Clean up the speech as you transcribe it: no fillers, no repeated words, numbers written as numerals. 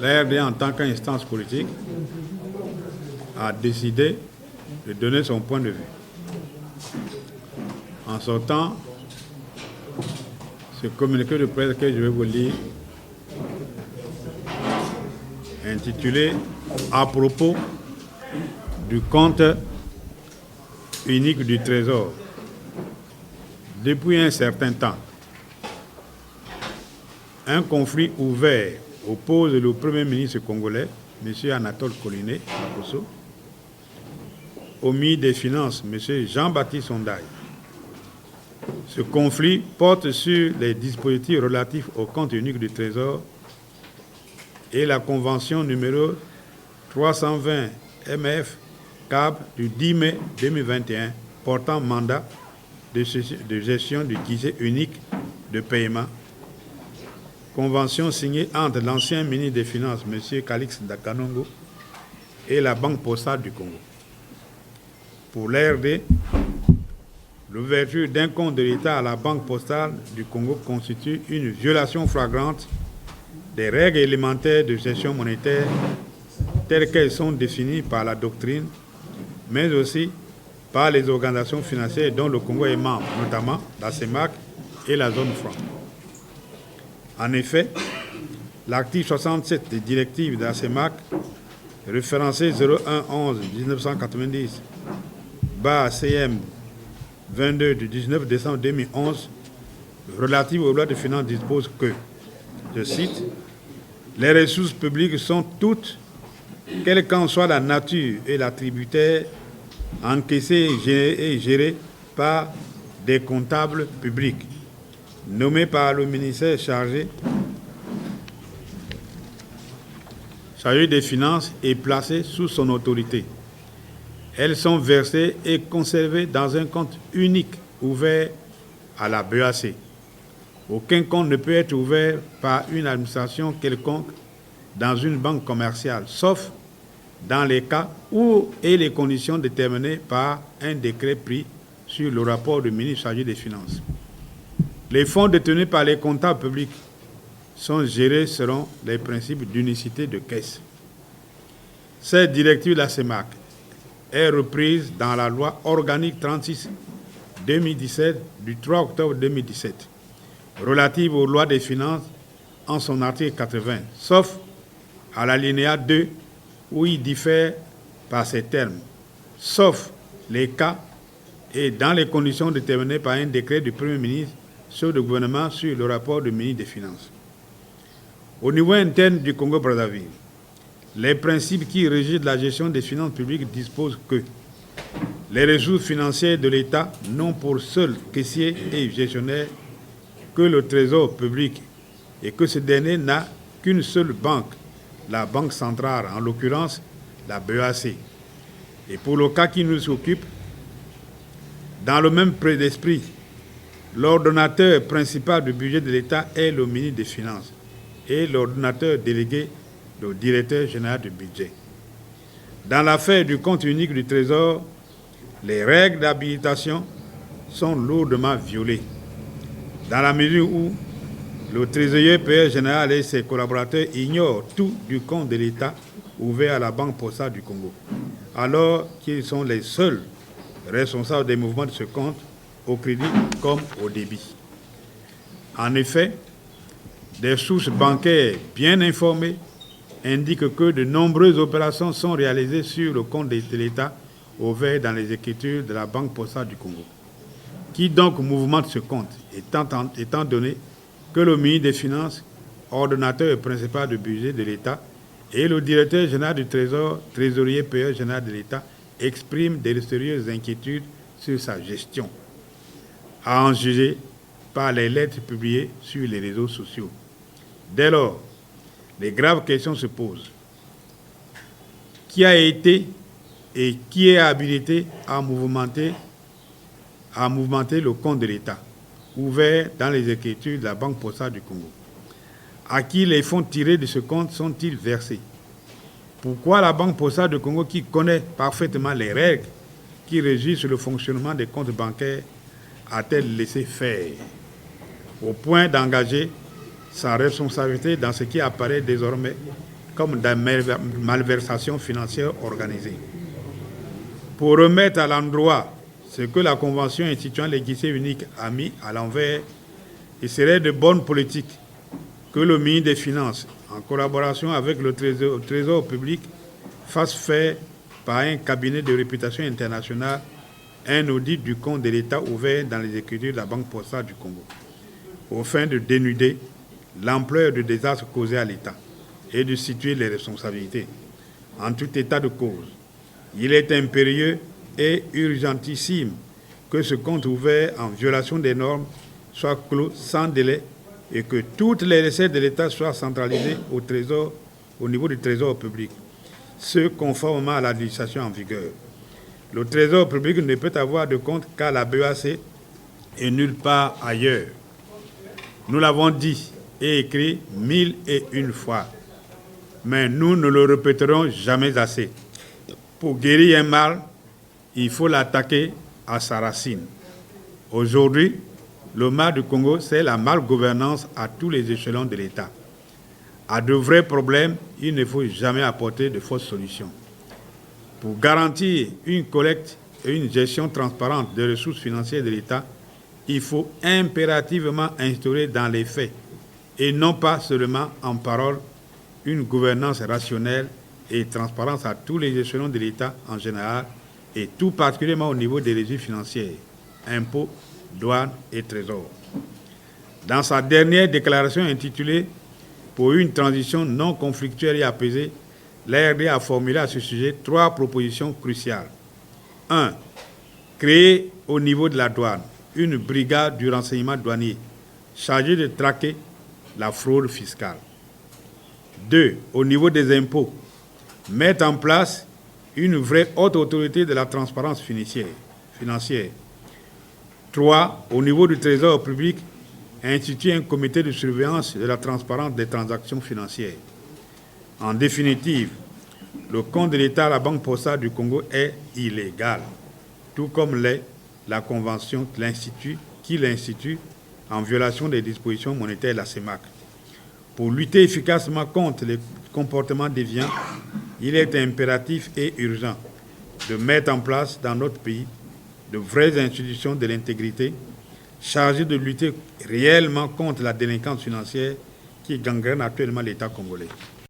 l'ARD, en tant qu'instance politique, a décidé de donner son point de vue. En sortant, ce communiqué de presse que je vais vous lire, intitulé « À propos du compte unique du Trésor ». Depuis un certain temps, un conflit ouvert oppose le Premier ministre congolais, M. Anatole Collinet, au ministre des Finances, M. Jean-Baptiste Sondaï. Ce conflit porte sur les dispositifs relatifs au compte unique du Trésor et la convention numéro 320 MF CAB du 10 mai 2021 portant mandat de gestion du guichet unique de paiement. Convention signée entre l'ancien ministre des Finances, M. Calix Dakanongo, et la Banque postale du Congo. Pour l'ARD, l'ouverture d'un compte de l'État à la Banque postale du Congo constitue une violation flagrante des règles élémentaires de gestion monétaire telles qu'elles sont définies par la doctrine, mais aussi par les organisations financières dont le Congo est membre, notamment la CEMAC et la zone franc. En effet, l'article 67 des directives de la CEMAC, référencé 0111-1990-CM 22 du 19 décembre 2011, relative aux lois de finances, dispose que, je cite, « Les ressources publiques sont toutes, quelle qu'en soit la nature et l'attributaire, encaissées et gérées par des comptables publics, nommés par le ministère chargé des Finances et placés sous son autorité. Elles sont versées et conservées dans un compte unique ouvert à la BEAC. Aucun compte ne peut être ouvert par une administration quelconque dans une banque commerciale, sauf dans les cas où et les conditions déterminées par un décret pris sur le rapport du ministre chargé des Finances. Les fonds détenus par les comptables publics sont gérés selon les principes d'unicité de caisse. Cette directive de la CEMAC est reprise dans la loi organique 36-2017 du 3 octobre 2017, relative aux lois des finances en son article 80, sauf à l'alinéa 2 où il diffère par ces termes, sauf les cas et dans les conditions déterminées par un décret du Premier ministre sur le gouvernement sur le rapport du ministre des Finances. Au niveau interne du Congo-Brazzaville, les principes qui régissent la gestion des finances publiques disposent que les ressources financières de l'État n'ont pour seul caissier et gestionnaire que le Trésor public et que ce dernier n'a qu'une seule banque, la Banque centrale, en l'occurrence la BEAC. Et pour le cas qui nous occupe, dans le même d'esprit, l'ordonnateur principal du budget de l'État est le ministre des Finances et l'ordonnateur délégué, le directeur général du budget. Dans l'affaire du compte unique du Trésor, les règles d'habilitation sont lourdement violées, dans la mesure où le trésorier payeur général et ses collaborateurs ignorent tout du compte de l'État ouvert à la Banque postale du Congo, alors qu'ils sont les seuls responsables des mouvements de ce compte au crédit comme au débit. En effet, des sources bancaires bien informées indiquent que de nombreuses opérations sont réalisées sur le compte de l'État ouvert dans les écritures de la Banque postale du Congo. Qui donc mouvemente ce compte, étant donné que le ministre des Finances, ordonnateur et principal du budget de l'État, et le directeur général du Trésor, trésorier payeur général de l'État, expriment des sérieuses inquiétudes sur sa gestion, à en juger par les lettres publiées sur les réseaux sociaux. Dès lors, les graves questions se posent. Qui a été et qui est habilité à mouvementer le compte de l'État, ouvert dans les écritures de la Banque postale du Congo? À qui les fonds tirés de ce compte sont-ils versés? Pourquoi la Banque postale du Congo, qui connaît parfaitement les règles qui régissent le fonctionnement des comptes bancaires, a-t-elle laissé faire, au point d'engager sa responsabilité dans ce qui apparaît désormais comme des malversations financières organisées. Pour remettre à l'endroit ce que la Convention instituant les guichets uniques a mis à l'envers, il serait de bonne politique que le ministre des Finances, en collaboration avec le Trésor public, fasse faire par un cabinet de réputation internationale un audit du compte de l'État ouvert dans les écritures de la Banque postale du Congo, au fin de dénuder l'ampleur du désastre causé à l'État et de situer les responsabilités. En tout état de cause, il est impérieux et urgentissime que ce compte ouvert en violation des normes soit clos sans délai et que toutes les recettes de l'État soient centralisées au niveau du Trésor public, ce conformément à l'administration en vigueur. Le Trésor public ne peut avoir de compte qu'à la BEAC et nulle part ailleurs. Nous l'avons dit et écrit 1001 fois, mais nous ne le répéterons jamais assez. Pour guérir un mal, il faut l'attaquer à sa racine. Aujourd'hui, le mal du Congo, c'est la malgouvernance à tous les échelons de l'État. À de vrais problèmes, il ne faut jamais apporter de fausses solutions. Pour garantir une collecte et une gestion transparente des ressources financières de l'État, il faut impérativement instaurer dans les faits, et non pas seulement en parole, une gouvernance rationnelle et transparente à tous les échelons de l'État en général, et tout particulièrement au niveau des régies financières, impôts, douanes et trésors. Dans sa dernière déclaration intitulée « Pour une transition non conflictuelle et apaisée », l'ARD a formulé à ce sujet 3 propositions cruciales. 1. Créer au niveau de la douane une brigade du renseignement douanier chargée de traquer la fraude fiscale. 2. Au niveau des impôts, mettre en place une vraie haute autorité de la transparence financière. 3. Au niveau du Trésor public, instituer un comité de surveillance de la transparence des transactions financières. En définitive, le compte de l'État à la Banque postale du Congo est illégal, tout comme l'est la convention qui l'institue en violation des dispositions monétaires de la CEMAC. Pour lutter efficacement contre les comportements déviants, il est impératif et urgent de mettre en place dans notre pays de vraies institutions de l'intégrité chargées de lutter réellement contre la délinquance financière qui gangrène actuellement l'État congolais.